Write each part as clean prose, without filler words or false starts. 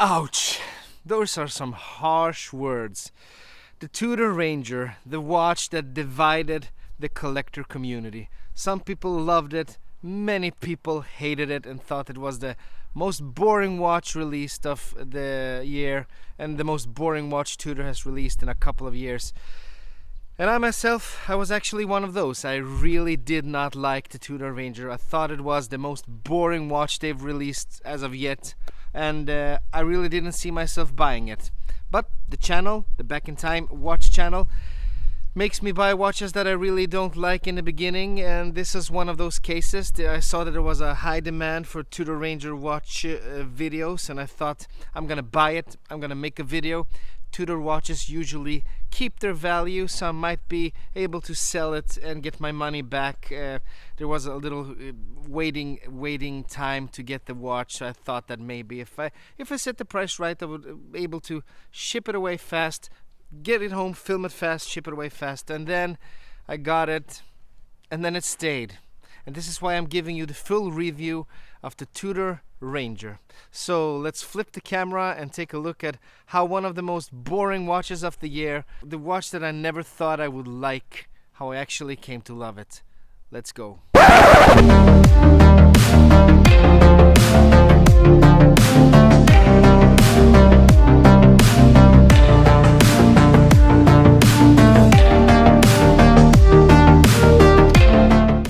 Ouch! Those are some harsh words. The Tudor Ranger, the watch that divided the collector community. Some people loved it, many people hated it and thought it was the most boring watch released of the year and the most boring watch Tudor has released in a couple of years. And I myself, I was actually one of those. I really did not like the Tudor Ranger. I thought it was the most boring watch they've released as of yet, and I really didn't see myself buying it. But the channel, the Back in Time watch channel, makes me buy watches that I really don't like in the beginning, and this is one of those cases. I saw that there was a high demand for Tudor Ranger watch videos, and I thought, I'm gonna buy it, I'm gonna make a video. Tudor watches usually keep their value, so I might be able to sell it and get my money back. There was a little waiting time to get the watch, so I thought that maybe if I set the price right, I would be able to ship it away fast, get it home, film it fast, ship it away fast. And then I got it, and then it stayed. And this is why I'm giving you the full review of the Tudor Ranger. So let's flip the camera and take a look at how one of the most boring watches of the year, the watch that I never thought I would like, how I actually came to love it. Let's go.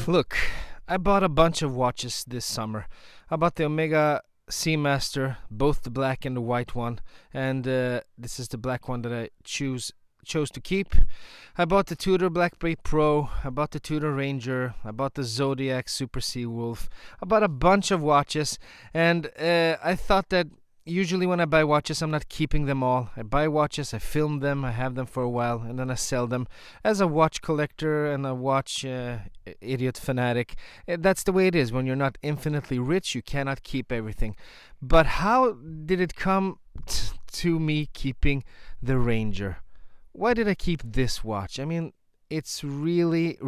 Look, I bought a bunch of watches this summer. I bought the Omega Seamaster, both the black and the white one, and this is the black one that I chose to keep. I bought the Tudor Black Bay Pro, I bought the Tudor Ranger, I bought the Zodiac Super Sea Wolf. I bought a bunch of watches, and I thought that usually when I buy watches, I'm not keeping them all. I buy watches, I film them, I have them for a while, and then I sell them. As a watch collector and a watch idiot fanatic, that's the way it is. When you're not infinitely rich, you cannot keep everything. But how did it come to me keeping the Ranger? Why did I keep this watch? I mean, it's really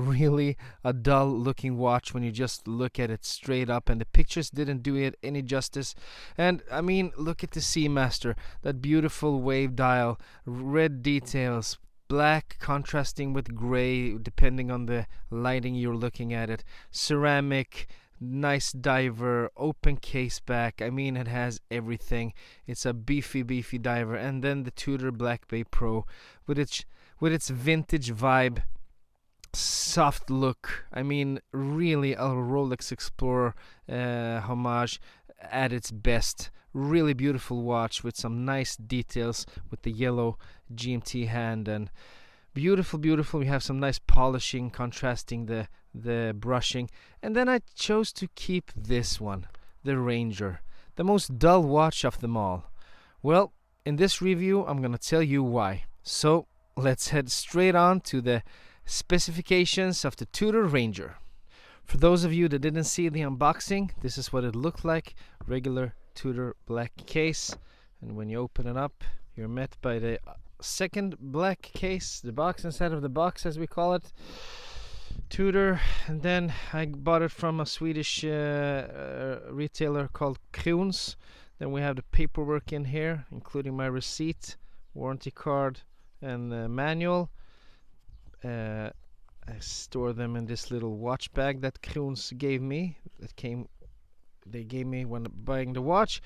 a dull looking watch when you just look at it straight up, and the pictures didn't do it any justice. And I mean, look at the Seamaster, that beautiful wave dial, red details, black contrasting with gray depending on the lighting you're looking at it, ceramic, nice diver, open case back. I mean, it has everything. It's a beefy diver. And then the Tudor Black Bay Pro with its vintage vibe, soft look. I mean, really a Rolex Explorer homage at its best. Really beautiful watch with some nice details with the yellow GMT hand, and beautiful. We have some nice polishing contrasting the brushing. And then I chose to keep this one, the Ranger, the most dull watch of them all. Well, in this review I'm gonna tell you why. So let's head straight on to the specifications of the Tudor Ranger. For those of you that didn't see the unboxing, this is what it looked like. Regular Tudor black case, and when you open it up, you're met by the second black case, the box inside of the box as we call it, Tudor. And then I bought it from a Swedish retailer called Kroons. Then we have the paperwork in here, including my receipt, warranty card, and the manual. I store them in this little watch bag that Kroons gave me. They gave me when buying the watch.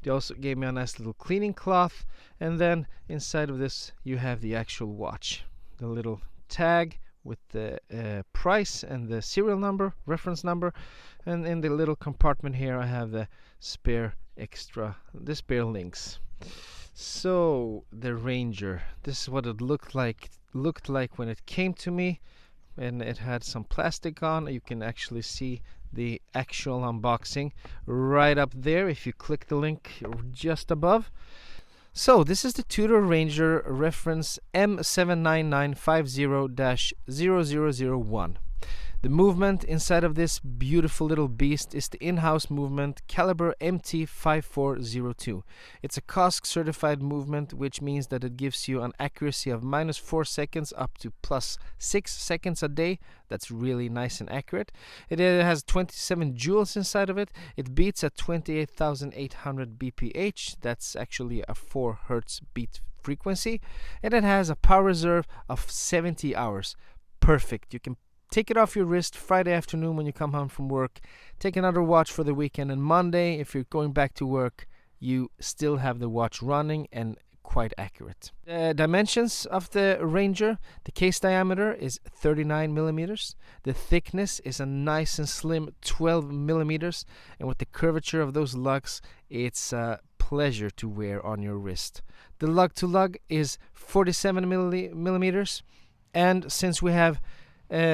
They also gave me a nice little cleaning cloth, and then inside of this you have the actual watch, the little tag with the price and the serial number, reference number, and in the little compartment here I have the spare links. So the Ranger, this is what it looked like when it came to me, and it had some plastic on. You can actually see the actual unboxing right up there if you click the link just above. So this is the Tudor Ranger reference M79950-0001. The movement inside of this beautiful little beast is the in-house movement caliber MT5402. It's a COSC certified movement, which means that it gives you an accuracy of -4 seconds up to +6 seconds a day. That's really nice and accurate. It has 27 joules inside of it. It beats at 28,800 BPH. That's actually a 4 Hz beat frequency. And it has a power reserve of 70 hours. Perfect. You can take it off your wrist Friday afternoon when you come home from work. Take another watch for the weekend, and Monday, if you're going back to work, you still have the watch running and quite accurate. The dimensions of the Ranger: the case diameter is 39 millimeters. The thickness is a nice and slim 12 millimeters. And with the curvature of those lugs, it's a pleasure to wear on your wrist. The lug to lug is 47 millimeters. And since we have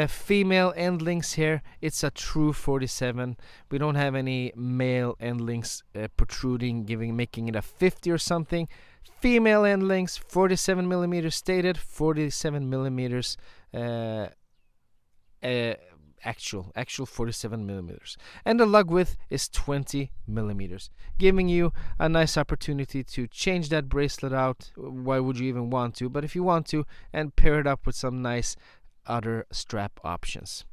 female end links here, it's a true 47. We don't have any male end links protruding, making it a 50 or something. Female end links, 47 millimeters stated, 47 millimeters actual 47 millimeters. And the lug width is 20 millimeters, giving you a nice opportunity to change that bracelet out. Why would you even want to? But if you want to, and pair it up with some nice other strap options.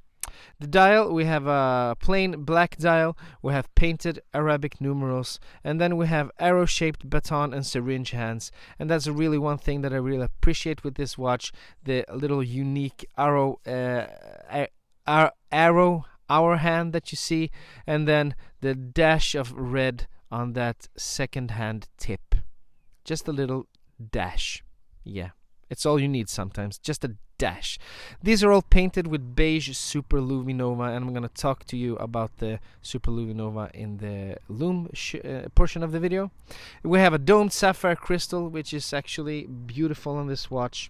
The dial, we have a plain black dial, we have painted Arabic numerals, and then we have arrow-shaped baton and syringe hands. And that's really one thing that I really appreciate with this watch, the little unique arrow hour hand that you see, and then the dash of red on that second hand tip. Just a little dash. Yeah, it's all you need sometimes, just a dash. These are all painted with beige Super Luminova, and I'm going to talk to you about the Super Luminova in the Lume portion of the video. We have a domed sapphire crystal, which is actually beautiful on this watch.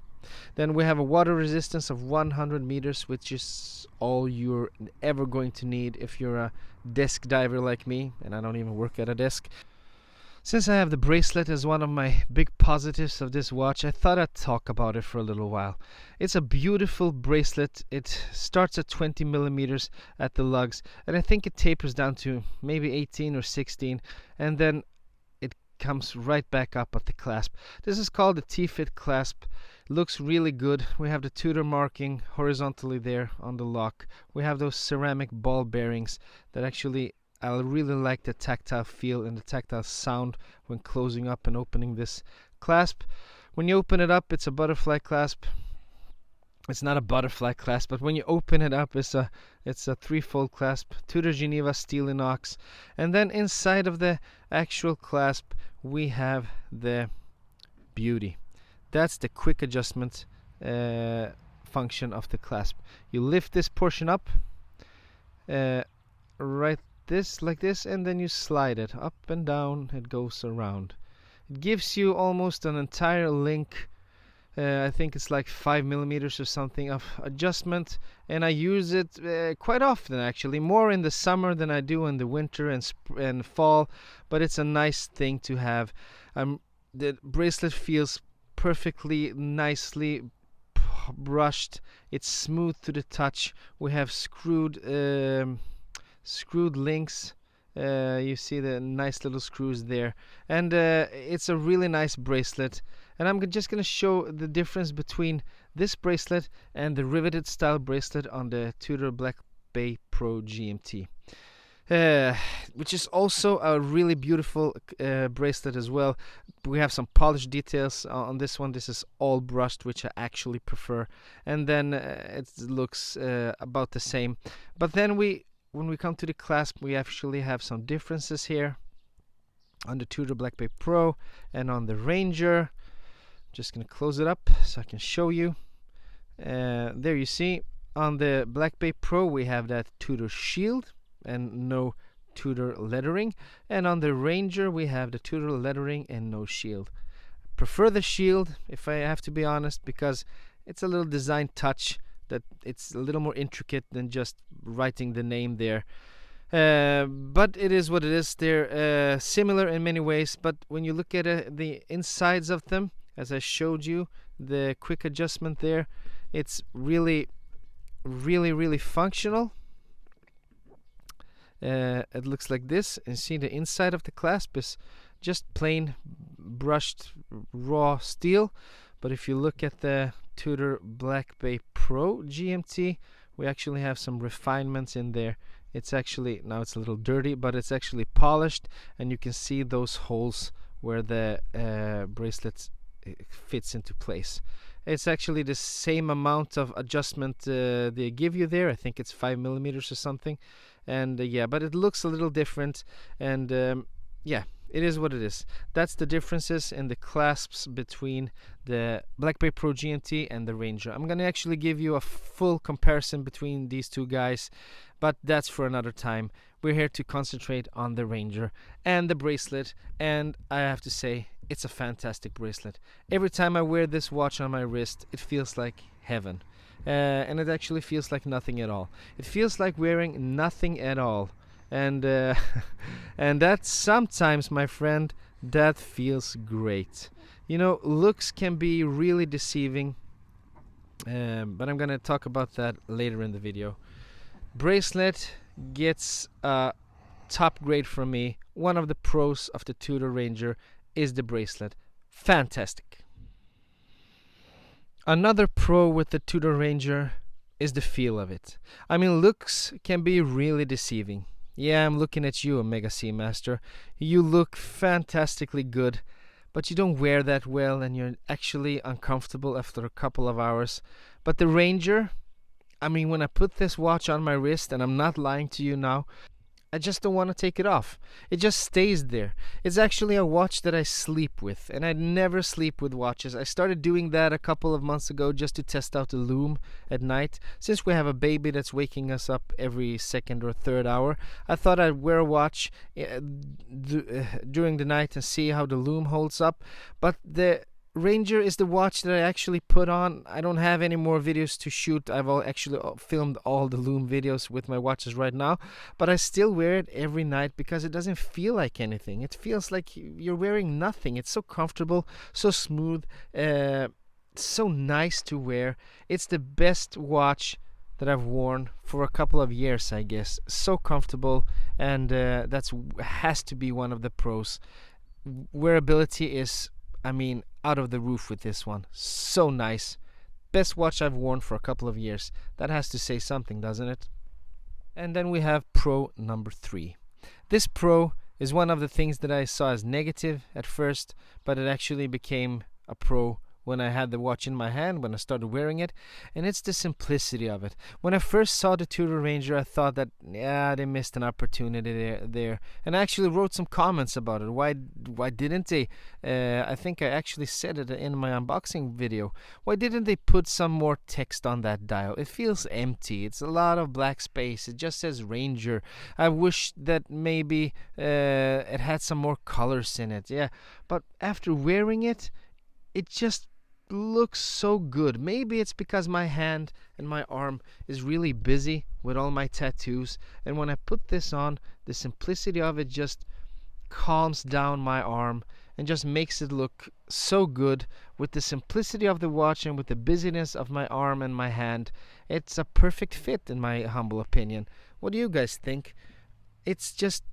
Then we have a water resistance of 100 meters, which is all you're ever going to need if you're a desk diver like me, and I don't even work at a desk. Since I have the bracelet as one of my big positives of this watch, I thought I'd talk about it for a little while. It's a beautiful bracelet. It starts at 20 millimeters at the lugs, and I think it tapers down to maybe 18 or 16, and then it comes right back up at the clasp. This is called the T-Fit clasp. Looks really good. We have the Tudor marking horizontally there on the lock. We have those ceramic ball bearings that actually, I really like the tactile feel and the tactile sound when closing up and opening this clasp. When you open it up, it's a butterfly clasp. It's not a butterfly clasp, but when you open it up, it's a threefold clasp. Tudor Geneva steel inox. And then inside of the actual clasp, we have the beauty. That's the quick adjustment function of the clasp. You lift this portion up, like this, and then you slide it up and down. It goes around. It gives you almost an entire link. I think it's like 5 millimeters or something of adjustment, and I use it quite often, actually, more in the summer than I do in the winter and fall. But it's a nice thing to have. The bracelet feels perfectly nicely brushed. It's smooth to the touch. We have screwed links. You see the nice little screws there, and it's a really nice bracelet. And I'm just going to show the difference between this bracelet and the riveted style bracelet on the Tudor Black Bay Pro GMT, which is also a really beautiful bracelet as well. We have some polished details on this one. This is all brushed, which I actually prefer, and then it looks about the same. But then when we come to the clasp, we actually have some differences here on the Tudor Black Bay Pro and on the Ranger. Just going to close it up so I can show you. There you see, on the Black Bay Pro we have that Tudor shield and no Tudor lettering, and on the Ranger we have the Tudor lettering and no shield. Prefer the shield, if I have to be honest, because it's a little design touch that it's a little more intricate than just writing the name there. But it is what it is. They're similar in many ways, but when you look at the insides of them, as I showed you, the quick adjustment there, it's really really functional. It looks like this, and see the inside of the clasp is just plain brushed raw steel. But if you look at the Tudor Black Bay Pro GMT, we actually have some refinements in there. It's actually, now it's a little dirty, but it's actually polished, and you can see those holes where the bracelet fits into place. It's actually the same amount of adjustment they give you there. I think it's 5 millimeters or something. And yeah, but it looks a little different, and yeah, it is what it is. That's the differences in the clasps between the Black Bay Pro GMT and the Ranger. I'm gonna actually give you a full comparison between these two guys, but that's for another time. We're here to concentrate on the Ranger and the bracelet, and I have to say, it's a fantastic bracelet. Every time I wear this watch on my wrist, it feels like heaven. And it actually feels like nothing at all. It feels like wearing nothing at all. And and that sometimes, my friend, that feels great. You know, looks can be really deceiving, but I'm gonna talk about that later in the video. Bracelet gets a top grade from me. One of the pros of the Tudor Ranger is the bracelet. Fantastic. Another pro with the Tudor Ranger is the feel of it. I mean, looks can be really deceiving. Yeah, I'm looking at you, Omega Seamaster. You look fantastically good, but you don't wear that well, and you're actually uncomfortable after a couple of hours. But the Ranger, I mean, when I put this watch on my wrist, and I'm not lying to you now, I just don't want to take it off. It just stays there. It's actually a watch that I sleep with, and I never sleep with watches. I started doing that a couple of months ago just to test out the Lume at night. Since we have a baby that's waking us up every second or third hour, I thought I'd wear a watch during the night and see how the Lume holds up. But the Ranger is the watch that I actually put on. I don't have any more videos to shoot. I've actually filmed all the Lume videos with my watches right now, but I still wear it every night because it doesn't feel like anything. It feels like you're wearing nothing. It's so comfortable, so smooth, so nice to wear. It's the best watch that I've worn for a couple of years, I guess. So comfortable, and that's has to be one of the pros. Wearability is, I mean, out of the roof with this one. So nice. Best watch I've worn for a couple of years. That has to say something, doesn't it? And then we have pro number 3. This pro is one of the things that I saw as negative at first, but it actually became a pro when I had the watch in my hand, when I started wearing it, and it's the simplicity of it. When I first saw the Tudor Ranger, I thought that, yeah, they missed an opportunity there. And I actually wrote some comments about it. Why didn't they? I think I actually said it in my unboxing video. Why didn't they put some more text on that dial? It feels empty. It's a lot of black space. It just says Ranger. I wish that maybe it had some more colors in it. Yeah, but after wearing it, it just looks so good. Maybe it's because my hand and my arm is really busy with all my tattoos, and when I put this on, the simplicity of it just calms down my arm and just makes it look so good. With the simplicity of the watch and with the busyness of my arm and my hand, it's a perfect fit in my humble opinion. What do you guys think? It's just,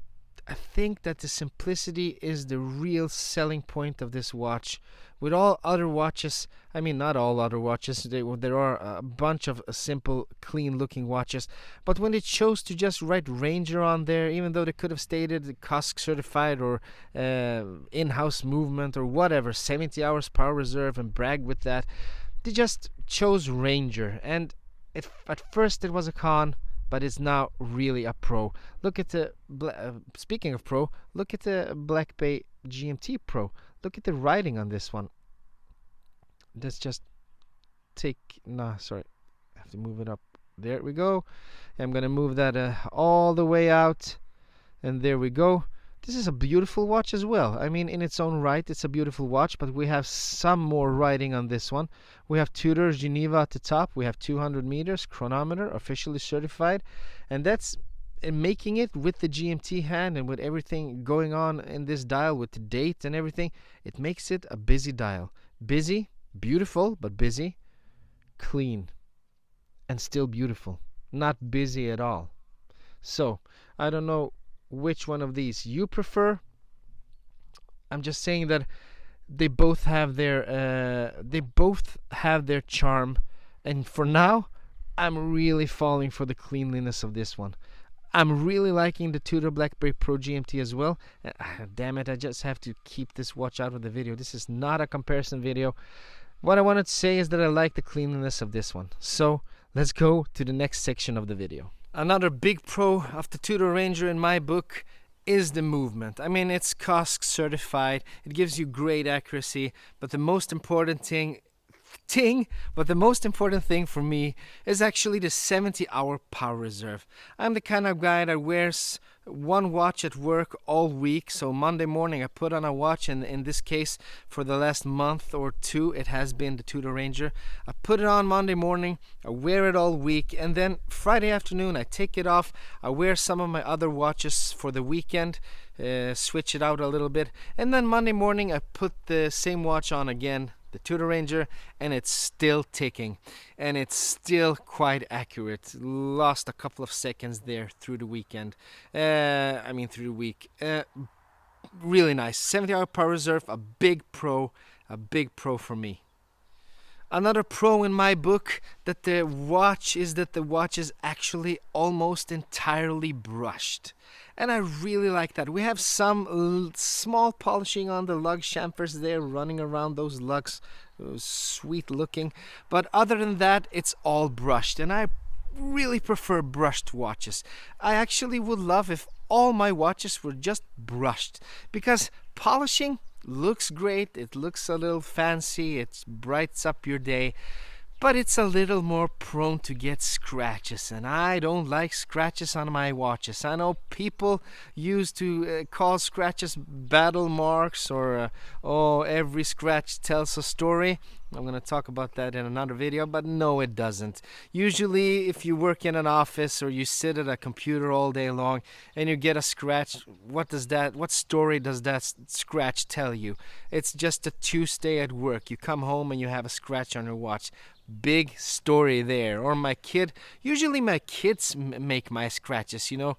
I think that the simplicity is the real selling point of this watch. With all other watches, I mean, not all other watches, there are a bunch of simple, clean-looking watches, but when they chose to just write Ranger on there, even though they could have stated COSC certified or in-house movement or whatever, 70 hours power reserve, and brag with that, they just chose Ranger. And at first it was a con, but it's now really a pro. Look at the, speaking of pro, look at the Black Bay GMT Pro. Look at the writing on this one. Let's just I have to move it up. There we go. I'm gonna move that all the way out, and there we go. This is a beautiful watch as well. I mean, in its own right, it's a beautiful watch, but we have some more writing on this one. We have Tudor Geneva at the top. We have 200 meters, chronometer, officially certified, and that's making it with the GMT hand and with everything going on in this dial with the date and everything. It makes it a busy dial. Busy, beautiful, but busy, clean, and still beautiful, not busy at all. So I don't know which one of these you prefer. I'm just saying that they both have their charm, and for now I'm really falling for the cleanliness of this one. I'm really liking the Tudor Blackberry Pro GMT as well. Damn it, I just have to keep this watch out of the video. This is not a comparison video. What I wanted to say is that I like the cleanliness of this one. So let's go to the next section of the video. Another big pro of the Tudor Ranger in my book is the movement. I mean, it's COSC certified. It gives you great accuracy, but the most important thing for me is actually the 70-hour power reserve. I'm the kind of guy that wears one watch at work all week. So Monday morning I put on a watch, and in this case for the last month or two it has been the Tudor Ranger. I put it on Monday morning, I wear it all week, and then Friday afternoon I take it off. I wear some of my other watches for the weekend, switch it out a little bit, and then Monday morning I put the same watch on again, the Tudor Ranger, and it's still ticking, and it's still quite accurate. Lost a couple of seconds there through the weekend. Through the week. Really nice. 70-hour power reserve, a big pro for me. Another pro in my book that the watch is actually almost entirely brushed. And I really like that. We have some small polishing on the lug chamfers there, running around those lugs, sweet looking. But other than that, it's all brushed. And I really prefer brushed watches. I actually would love if all my watches were just brushed, because polishing looks great, it looks a little fancy, it brights up your day, but it's a little more prone to get scratches, and I don't like scratches on my watches. I know people used to call scratches battle marks, or every scratch tells a story. I'm going to talk about that in another video, but no, it doesn't. Usually, if you work in an office or you sit at a computer all day long and you get a scratch, what story does that scratch tell you? It's just a Tuesday at work. You come home and you have a scratch on your watch. Big story there. Or usually my kids make my scratches. You know,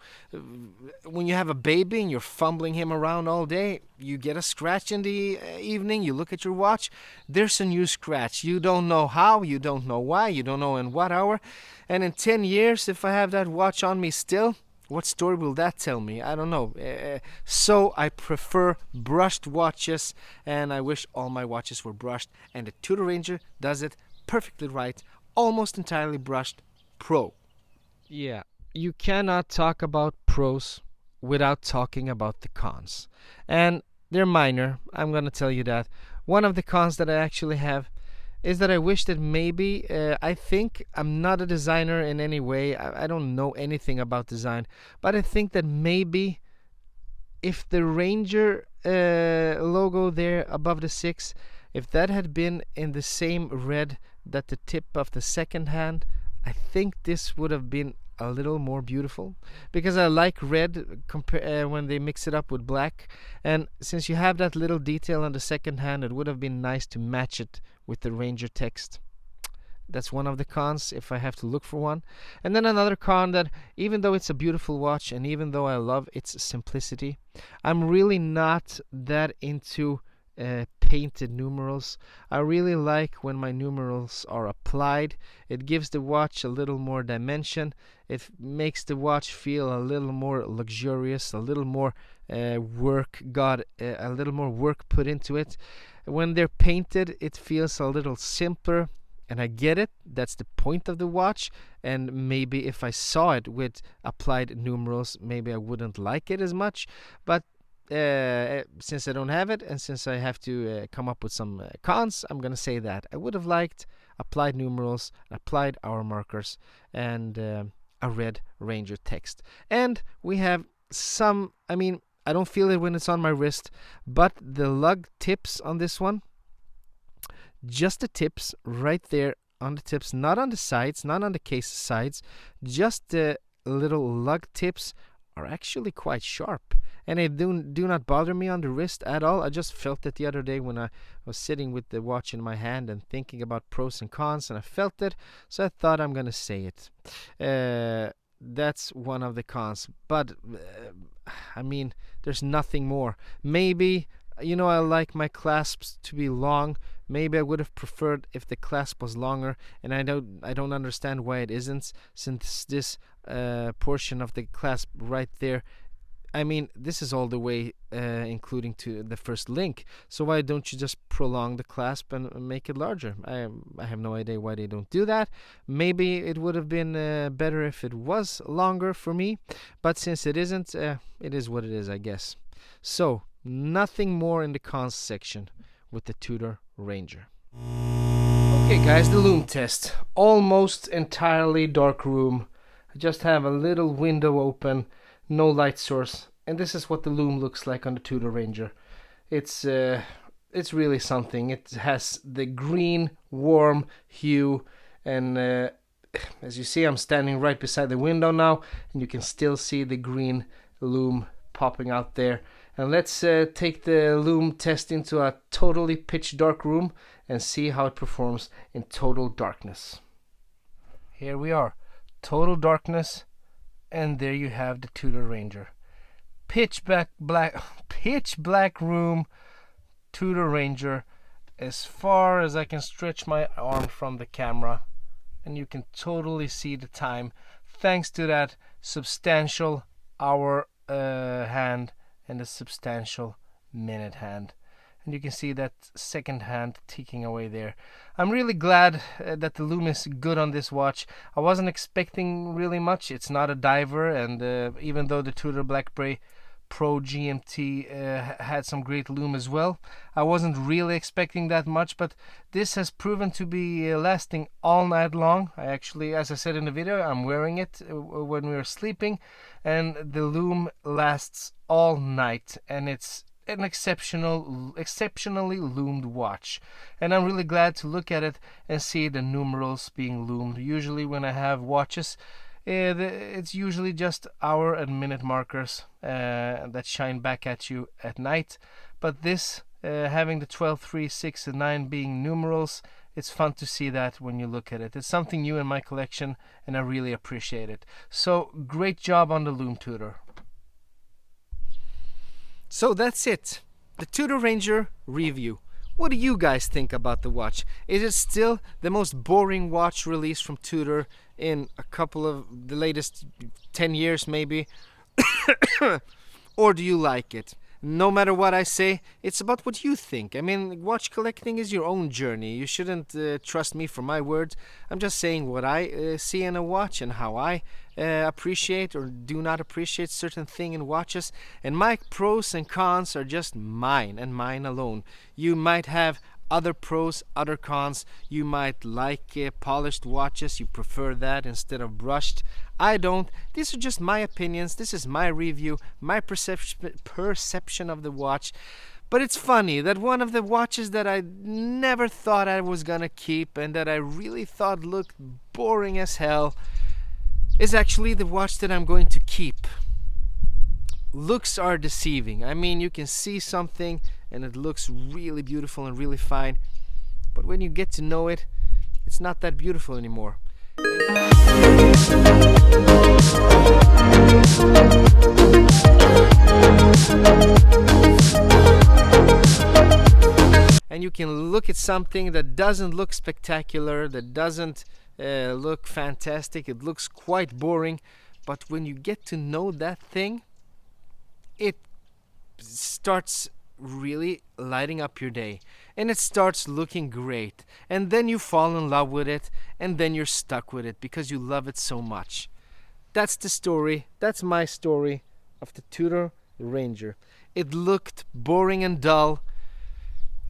when you have a baby and you're fumbling him around all day, you get a scratch in the evening, you look at your watch, there's a new scratch. You don't know how, you don't know why, you don't know in what hour. And in 10 years, if I have that watch on me still, what story will that tell me? I don't know. So I prefer brushed watches, and I wish all my watches were brushed. And the Tudor Ranger does it perfectly right, almost entirely brushed. Pro. Yeah, you cannot talk about pros without talking about the cons. And they're minor, I'm going to tell you that. One of the cons that I actually have is that I wish that maybe, I think I'm not a designer in any way. I don't know anything about design. But I think that maybe if the Ranger logo there above the 6, if that had been in the same red that the tip of the second hand, I think this would have been a little more beautiful, because I like red when they mix it up with black, and since you have that little detail on the second hand, it would have been nice to match it with the Ranger text. That's one of the cons if I have to look for one. And then another con, that even though it's a beautiful watch and even though I love its simplicity, I'm really not that into painted numerals. I really like when my numerals are applied. It gives the watch a little more dimension. It makes the watch feel a little more luxurious, a little more work put into it. When they're painted, it feels a little simpler, and I get it. That's the point of the watch. And maybe if I saw it with applied numerals, maybe I wouldn't like it as much. But since I don't have it, and since I have to come up with some cons, I'm going to say that I would have liked applied numerals, applied hour markers, and a red Ranger text. And we have some, I don't feel it when it's on my wrist, but the lug tips on this one, just the tips right there on the tips, not on the sides, not on the case sides, just the little lug tips are actually quite sharp, and they do not bother me on the wrist at all. I just felt it the other day when I was sitting with the watch in my hand and thinking about pros and cons, and I felt it, so I thought I'm gonna say it. That's one of the cons, but I mean, there's nothing more. Maybe, I like my clasps to be long. Maybe I would have preferred if the clasp was longer, and I don't understand why it isn't, since this portion of the clasp right there, I mean, this is all the way including to the first link. So why don't you just prolong the clasp and make it larger? I have no idea why they don't do that. Maybe it would have been better if it was longer for me, but since it isn't, it is what it is, I guess. So nothing more in the cons section with the Tudor Ranger. Okay guys, the Lume test. Almost entirely dark room. I just have a little window open, no light source, and this is what the Lume looks like on the Tudor Ranger. It's really something. It has the green warm hue, and as you see, I'm standing right beside the window now, and you can still see the green Lume popping out there. And let's take the Lume test into a totally pitch dark room and see how it performs in total darkness. Here we are, total darkness, and there you have the Tudor Ranger. Pitch black room, Tudor Ranger, as far as I can stretch my arm from the camera, and you can totally see the time thanks to that substantial hour hand and a substantial minute hand, and you can see that second hand ticking away there. I'm really glad that the Lume is good on this watch. I wasn't expecting really much. It's not a diver, and even though the Tudor Black Bray Pro GMT had some great Lume as well, I wasn't really expecting that much, but this has proven to be lasting all night long. I actually, as I said in the video, I'm wearing it when we were sleeping, and the Lume lasts all night, and it's an exceptionally loomed watch, and I'm really glad to look at it and see the numerals being loomed. Usually when I have watches, it's usually just hour and minute markers that shine back at you at night, but this having the 12, 3, 6 and 9 being numerals, it's fun to see that when you look at it. It's something new in my collection, and I really appreciate it. So great job on the Lume, Tudor. So that's it, the Tudor Ranger review. What do you guys think about the watch? Is it still the most boring watch released from Tudor in a couple of the latest 10 years maybe? Or do you like it? No matter what I say, it's about what you think. I mean, watch collecting is your own journey. You shouldn't trust me for my words. I'm just saying what I see in a watch and how I appreciate or do not appreciate certain thing in watches. And my pros and cons are just mine and mine alone. You might have other pros, other cons. You might like polished watches. You prefer that instead of brushed. I don't. These are just my opinions. This is my review, my perception of the watch. But it's funny that one of the watches that I never thought I was gonna keep and that I really thought looked boring as hell is actually the watch that I'm going to keep. Looks are deceiving. I mean, you can see something and it looks really beautiful and really fine, but when you get to know it, it's not that beautiful anymore. And you can look at something that doesn't look spectacular, that doesn't look fantastic, it looks quite boring, but when you get to know that thing, it starts really lighting up your day, and it starts looking great, and then you fall in love with it, and then you're stuck with it because you love it so much. That's the story. That's my story of the Tudor Ranger. It looked boring and dull.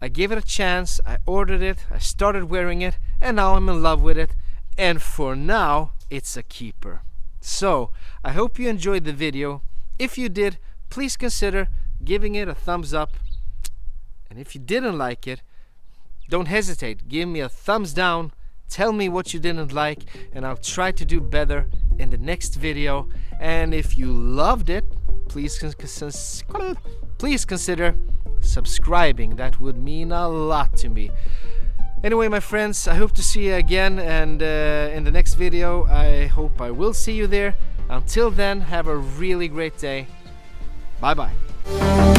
I gave it a chance, I ordered it, I started wearing it, and now I'm in love with it, and for now it's a keeper. So I hope you enjoyed the video. If you did, please consider giving it a thumbs up, and if you didn't like it, don't hesitate, give me a thumbs down, tell me what you didn't like, and I'll try to do better in the next video. And if you loved it, please consider subscribing. That would mean a lot to me. Anyway, my friends, I hope to see you again, and in the next video I hope I will see you there. Until then, have a really great day. Bye bye.